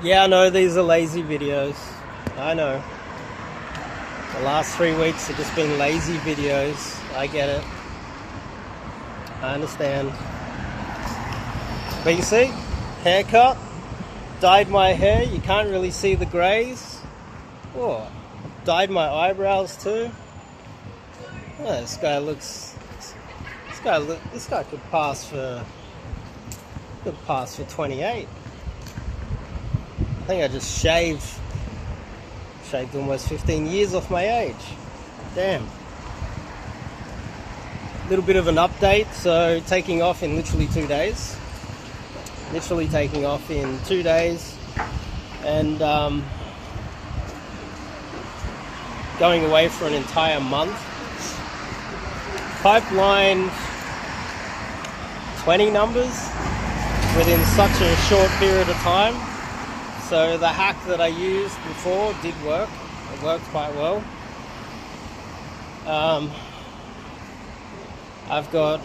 Yeah, I know these are lazy videos. I know. The last 3 weeks have just been lazy videos. I get it. I understand. But you see, haircut, dyed my hair. You can't really see the greys. Oh, dyed my eyebrows too. Oh, this guy looks. This guy could pass for 28. I think I just shaved almost 15 years off my age. Damn. Little bit of an update. So taking off in literally 2 days. Literally taking off in 2 days, and going away for an entire month. Pipelined 20 numbers within such a short period of time. So the hack that I used before did work. It worked quite well. I've got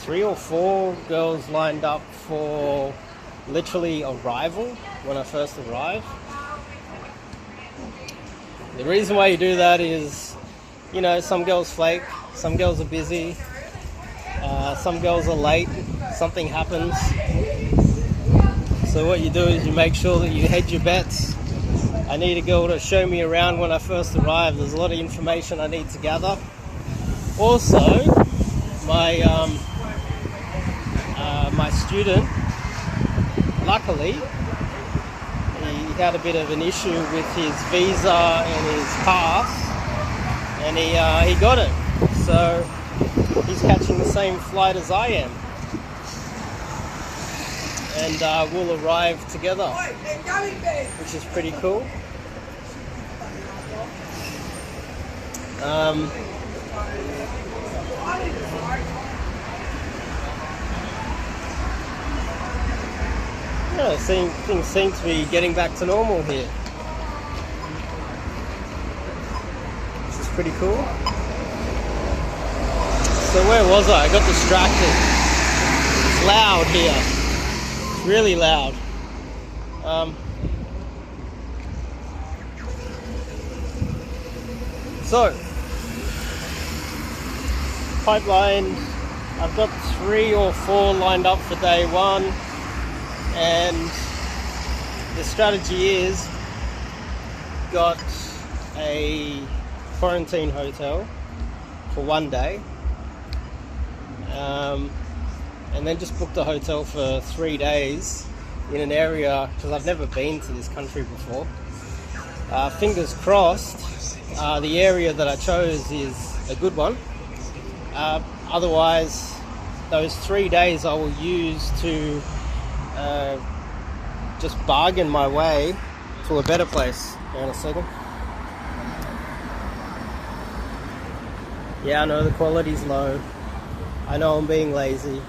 3 or 4 girls lined up for literally arrival when I first arrive. The reason why you do that is, you know, some girls flake, some girls are busy, some girls are late, something happens. So what you do is you make sure that you hedge your bets. I need a girl to show me around when I first arrive. There's a lot of information I need to gather. Also, my student, luckily, he had a bit of an issue with his visa and his pass, and he got it. So he's catching the same flight as I am, and we'll arrive together, which is pretty cool. Yeah, things seem to be getting back to normal here, which is pretty cool. So where was I? I got distracted. It's loud here. It's really loud. So, pipeline, I've got 3 or 4 lined up for day 1. And the strategy is, got a quarantine hotel for 1 day, and then just booked a hotel for 3 days in an area, because I've never been to this country before. Fingers crossed, the area that I chose is a good one. Otherwise, those 3 days I will use to just bargain my way to a better place. Hang on a second. Yeah, I know the quality's low. I know I'm being lazy.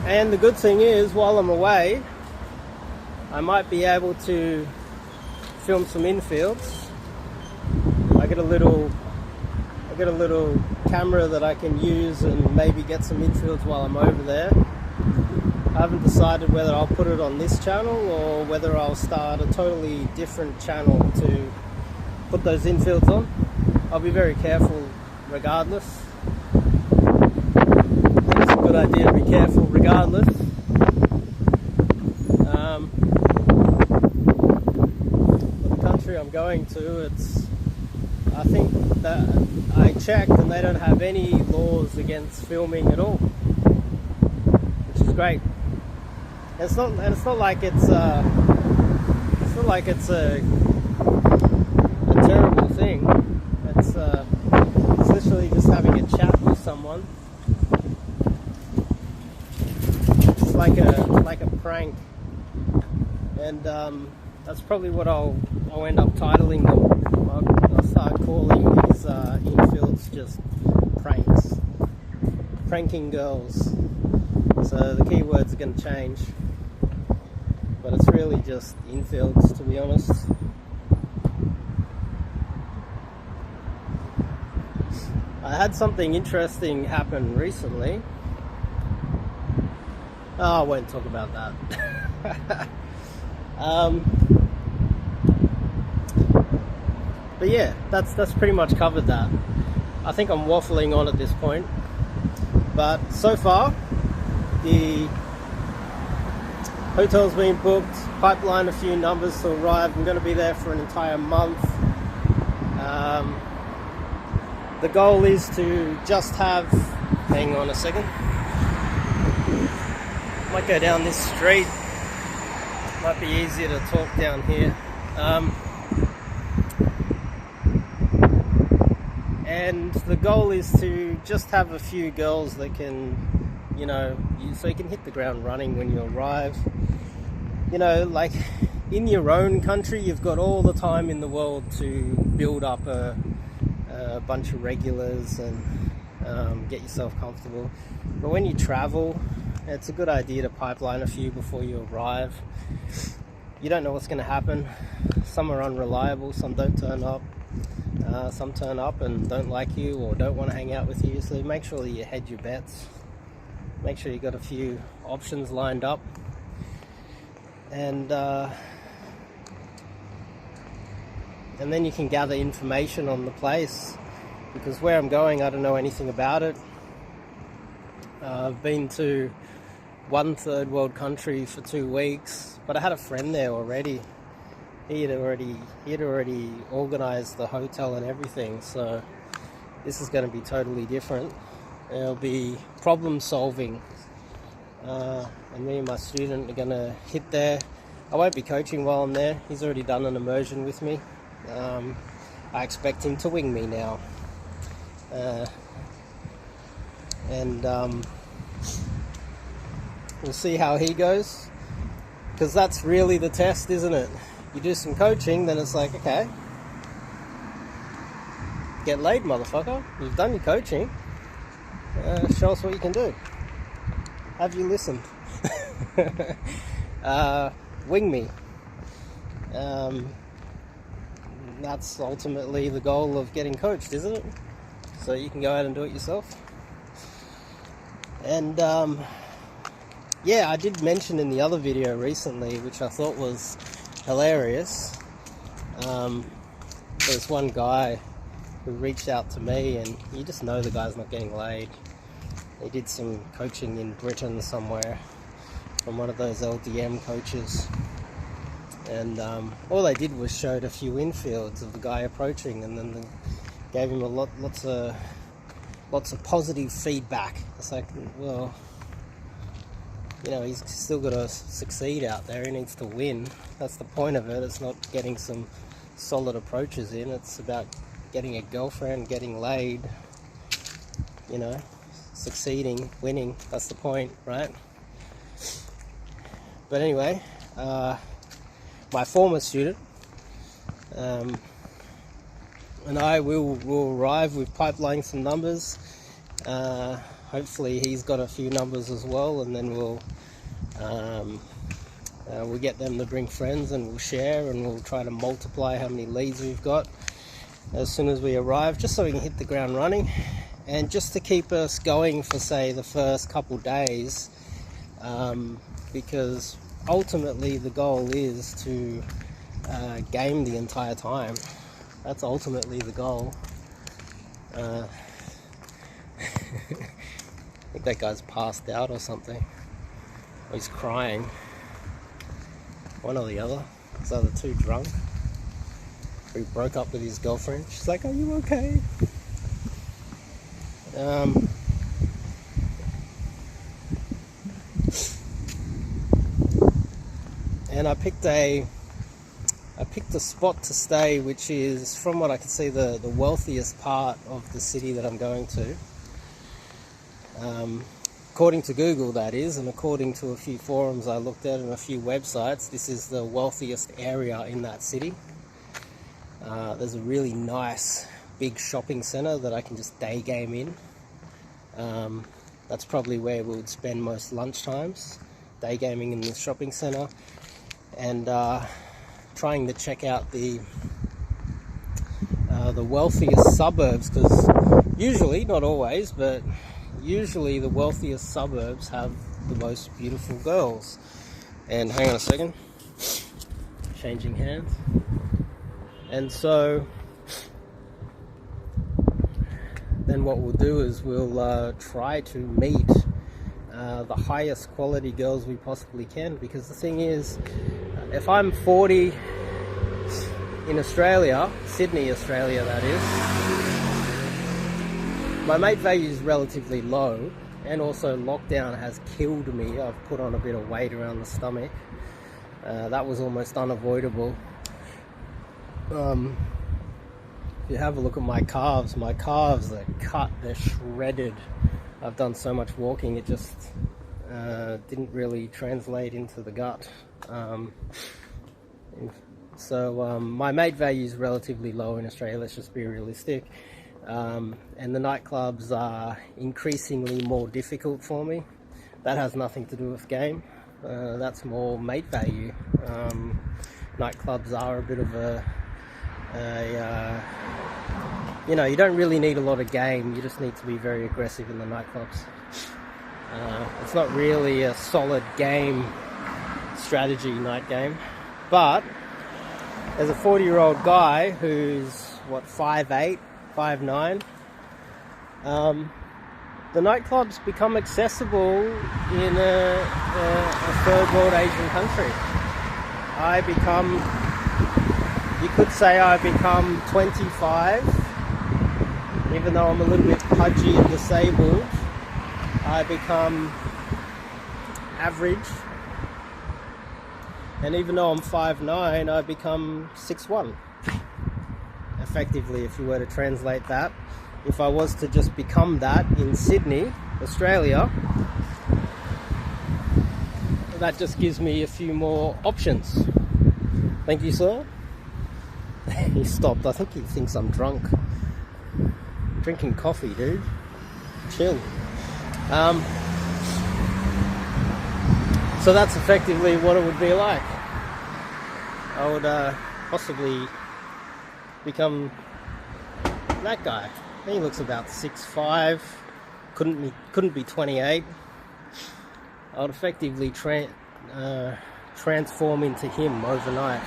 And the good thing is, while I'm away, I might be able to film some infields. I get a little camera that I can use and maybe get some infields while I'm over there. I haven't decided whether I'll put it on this channel or whether I'll start a totally different channel to put those infields on. I'll be very careful regardless. I think it's a good idea to be careful regardless. For the country I'm going to, I think that I checked and they don't have any laws against filming at all, which is great. It's not like it's a terrible thing. It's literally just having a chat with someone. It's like a prank, and that's probably what I'll end up titling them. I'll start calling these infields just pranks, pranking girls. So the keywords are going to change, but it's really just infields, to be honest. I had something interesting happen recently. Oh, I won't talk about that. But yeah, that's pretty much covered that. I think I'm waffling on at this point, but so far the hotel's been booked, pipeline a few numbers to arrive. I'm going to be there for an entire month. The goal is to just have, hang on a second, might go down this street, might be easier to talk down here. And the goal is to just have a few girls that can, you know, so you can hit the ground running when you arrive. You know, like in your own country, you've got all the time in the world to build up a bunch of regulars and get yourself comfortable. But when you travel, it's a good idea to pipeline a few before you arrive. You don't know what's going to happen. Some are unreliable, some don't turn up. Some turn up and don't like you or don't want to hang out with you, so make sure that you hedge your bets. Make sure you've got a few options lined up. And then you can gather information on the place, because where I'm going, I don't know anything about it. I've been to one third world country for 2 weeks, but I had a friend there already. He had already organized the hotel and everything, so this is going to be totally different. It'll be problem solving, and me and my student are going to hit there. I won't be coaching while I'm there. He's already done an immersion with me. I expect him to wing me now, and we'll see how he goes, because that's really the test, isn't it? You do some coaching, then it's like, okay, get laid, motherfucker. You've done your coaching. Show us what you can do. Have you listened? Wing me. That's ultimately the goal of getting coached, isn't it? So you can go out and do it yourself. And yeah, I did mention in the other video recently, which I thought was hilarious. There's one guy who reached out to me, and you just know the guy's not getting laid. He did some coaching in Britain somewhere from one of those LDM coaches, and all they did was showed a few infields of the guy approaching, and then they gave him lots of positive feedback. It's like, well, you know, he's still got to succeed out there. He needs to win. That's the point of it. It's not getting some solid approaches in. It's about getting a girlfriend, getting laid, you know, succeeding, winning. That's the point, right? But anyway, my former student and I will arrive. We've pipelined some numbers. Hopefully he's got a few numbers as well, and then we'll get them to bring friends, and we'll share, and we'll try to multiply how many leads we've got as soon as we arrive, just so we can hit the ground running, and just to keep us going for, say, the first couple days, because ultimately the goal is to game the entire time. That's ultimately the goal. I think that guy's passed out or something. Or he's crying. One or the other. He's either too drunk, or he broke up with his girlfriend. She's like, "Are you okay?" And I picked a spot to stay, which is, from what I can see, the wealthiest part of the city that I'm going to. According to Google, that is, and according to a few forums I looked at and a few websites, this is the wealthiest area in that city. There's a really nice big shopping centre that I can just day game in. That's probably where we would spend most lunchtimes, day gaming in the shopping centre, and trying to check out the wealthiest suburbs, because Usually, not always, but usually the wealthiest suburbs have the most beautiful girls. And hang on a second, changing hands. And so then what we'll do is we'll try to meet the highest quality girls we possibly can, because the thing is, if I'm 40 in Australia, Sydney, Australia that is, my mate value is relatively low, and also lockdown has killed me. I've put on a bit of weight around the stomach. That was almost unavoidable. If you have a look at my calves are cut, they're shredded. I've done so much walking, it just didn't really translate into the gut. So my mate value is relatively low in Australia, let's just be realistic. And the nightclubs are increasingly more difficult for me. That has nothing to do with game. That's more mate value. Nightclubs are a bit of you know, you don't really need a lot of game, you just need to be very aggressive in the nightclubs. It's not really a solid game strategy, night game. But as a 40-year-old guy who's, what, 5'8", 5'9", the nightclubs become accessible in a third world Asian country. You could say I become 25, even though I'm a little bit pudgy and disabled, I become average. And even though I'm 5'9", I become 6'1". Effectively, if you were to translate that. If I was to just become that in Sydney, Australia, that just gives me a few more options. Thank you, sir. He stopped. I think he thinks I'm drunk. Drinking coffee, dude. Chill. So that's effectively what it would be like. I would possibly become that guy. He looks about 6'5", couldn't be 28. I would effectively transform into him overnight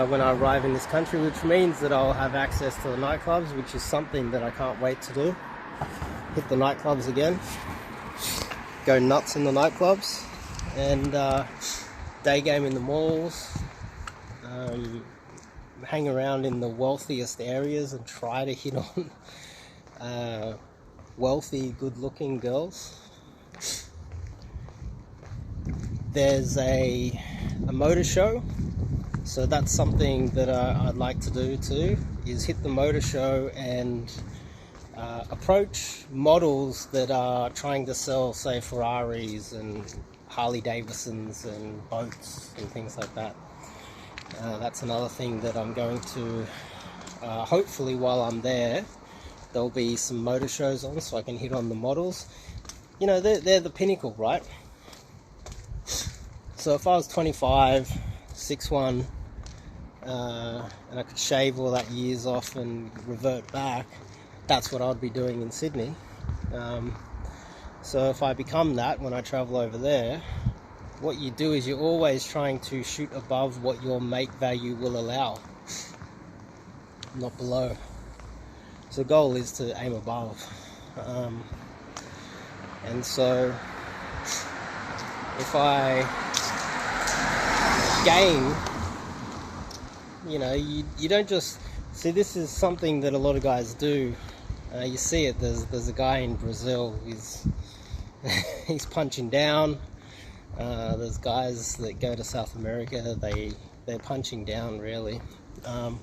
when I arrive in this country, which means that I'll have access to the nightclubs, which is something that I can't wait to do. Hit the nightclubs again, go nuts in the nightclubs, and day game in the malls, hang around in the wealthiest areas and try to hit on wealthy, good-looking girls. There's a motor show, so that's something that I'd like to do too, is hit the motor show and approach models that are trying to sell, say, Ferraris and Harley Davidsons and boats and things like that. That's another thing that I'm going to, hopefully while I'm there, there'll be some motor shows on so I can hit on the models. You know, they're the pinnacle, right? So if I was 25, 6'1", and I could shave all that years off and revert back, that's what I'd be doing in Sydney. So if I become that when I travel over there, what you do is you're always trying to shoot above what your mate value will allow, not below. So the goal is to aim above. And so if I gain, you know, you don't just see, this is something that a lot of guys do. You see it, there's a guy in Brazil, he's punching down. There's guys that go to South America, they're punching down really, and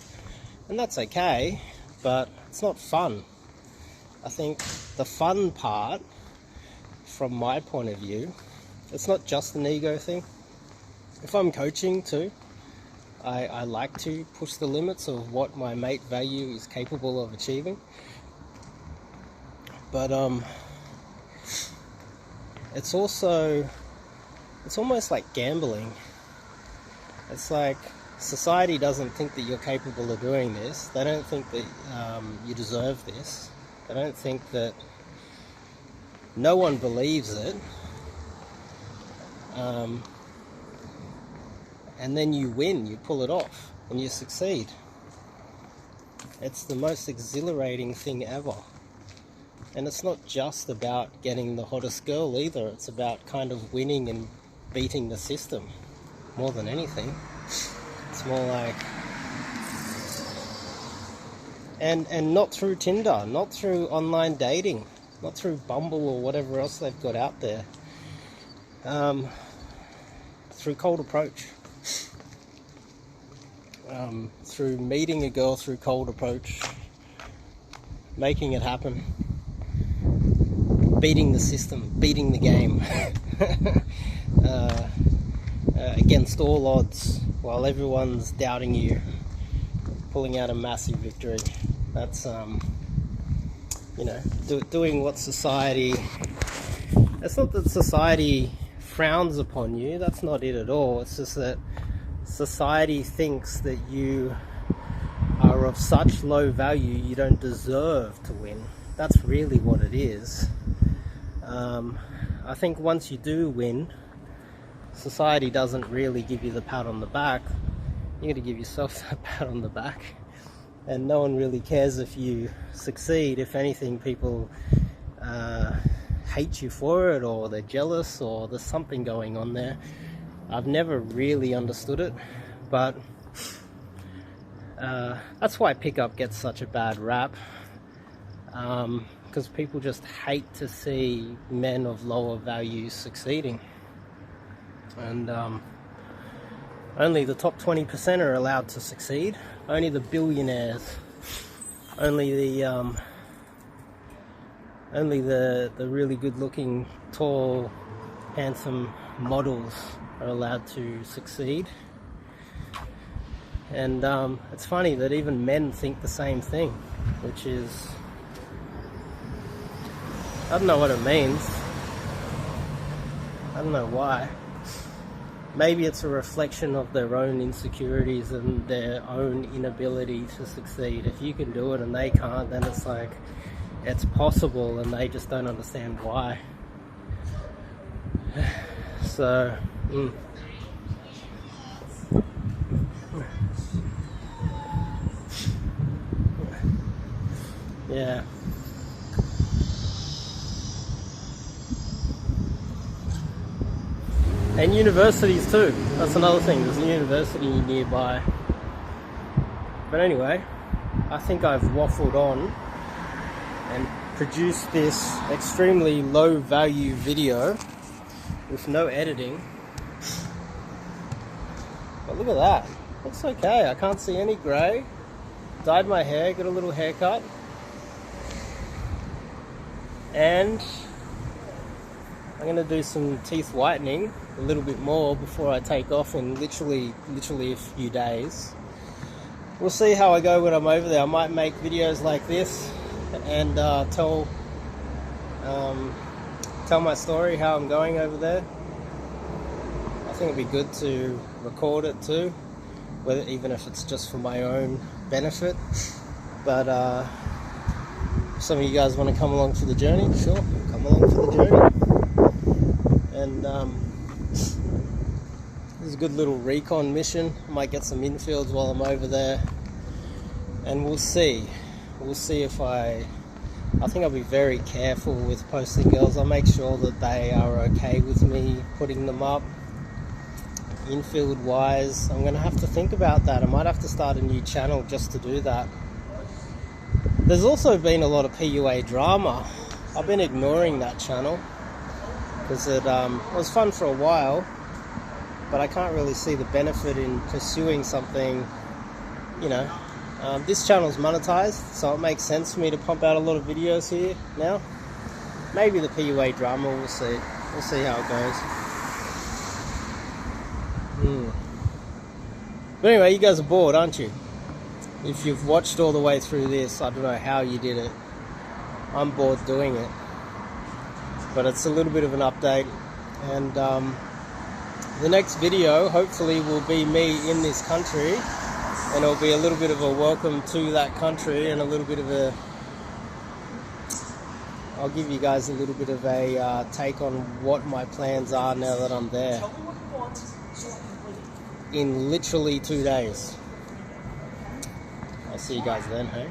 that's okay, but it's not fun. I think the fun part, from my point of view, it's not just an ego thing. If I'm coaching too, I like to push the limits of what my mate value is capable of achieving. But it's also, it's almost like gambling. It's like society doesn't think that you're capable of doing this. They don't think that you deserve this. They don't think that no one believes it. And then you win, you pull it off, and you succeed. It's the most exhilarating thing ever. And it's not just about getting the hottest girl either. It's about kind of winning and beating the system more than anything. It's more like... And not through Tinder, not through online dating, not through Bumble or whatever else they've got out there. Through cold approach. Through meeting a girl through cold approach, making it happen, beating the system, beating the game against all odds while everyone's doubting you, pulling out a massive victory. That's doing what society... It's not that society frowns upon you, that's not it at all. It's just that society thinks that you are of such low value you don't deserve to win. That's really what it is. I think once you do win, society doesn't really give you the pat on the back. You got to give yourself that pat on the back. And no one really cares if you succeed. If anything, people hate you for it, or they're jealous, or there's something going on there. I've never really understood it, but that's why pickup gets such a bad rap, because people just hate to see men of lower values succeeding. And only the top 20% are allowed to succeed. Only the billionaires, only the really good-looking, tall, handsome models are allowed to succeed. And it's funny that even men think the same thing, which is, I don't know what it means. I don't know why. Maybe it's a reflection of their own insecurities and their own inability to succeed. If you can do it and they can't, then it's like, it's possible and they just don't understand why. So, yeah. And universities too. That's another thing. There's a university nearby. But anyway, I think I've waffled on and produced this extremely low value video with no editing. But look at that. Looks okay. I can't see any grey. Dyed my hair, got a little haircut. And I'm going to do some teeth whitening a little bit more before I take off in literally a few days. We'll see how I go when I'm over there. I might make videos like this and tell my story, how I'm going over there. I think it'd be good to record it too, even if it's just for my own benefit. But if some of you guys want to come along for the journey, sure, come along for the journey. And this is a good little recon mission. I might get some infields while I'm over there, and we'll see if I think I'll be very careful with posting girls. I'll make sure that they are okay with me putting them up. Infield wise, I'm gonna have to think about that. I might have to start a new channel just to do that. There's also been a lot of PUA drama. I've been ignoring that channel because it was fun for a while, but I can't really see the benefit in pursuing something, you know. This channel's monetized, so it makes sense for me to pump out a lot of videos here now. Maybe the PUA drama, we'll see. We'll see how it goes. But anyway, you guys are bored, aren't you? If you've watched all the way through this, I don't know how you did it. I'm bored doing it. But it's a little bit of an update. And the next video, hopefully, will be me in this country. And it'll be a little bit of a welcome to that country and a little bit of a I'll give you guys a little bit of a take on what my plans are now that I'm there. In literally 2 days. I'll see you guys then, hey?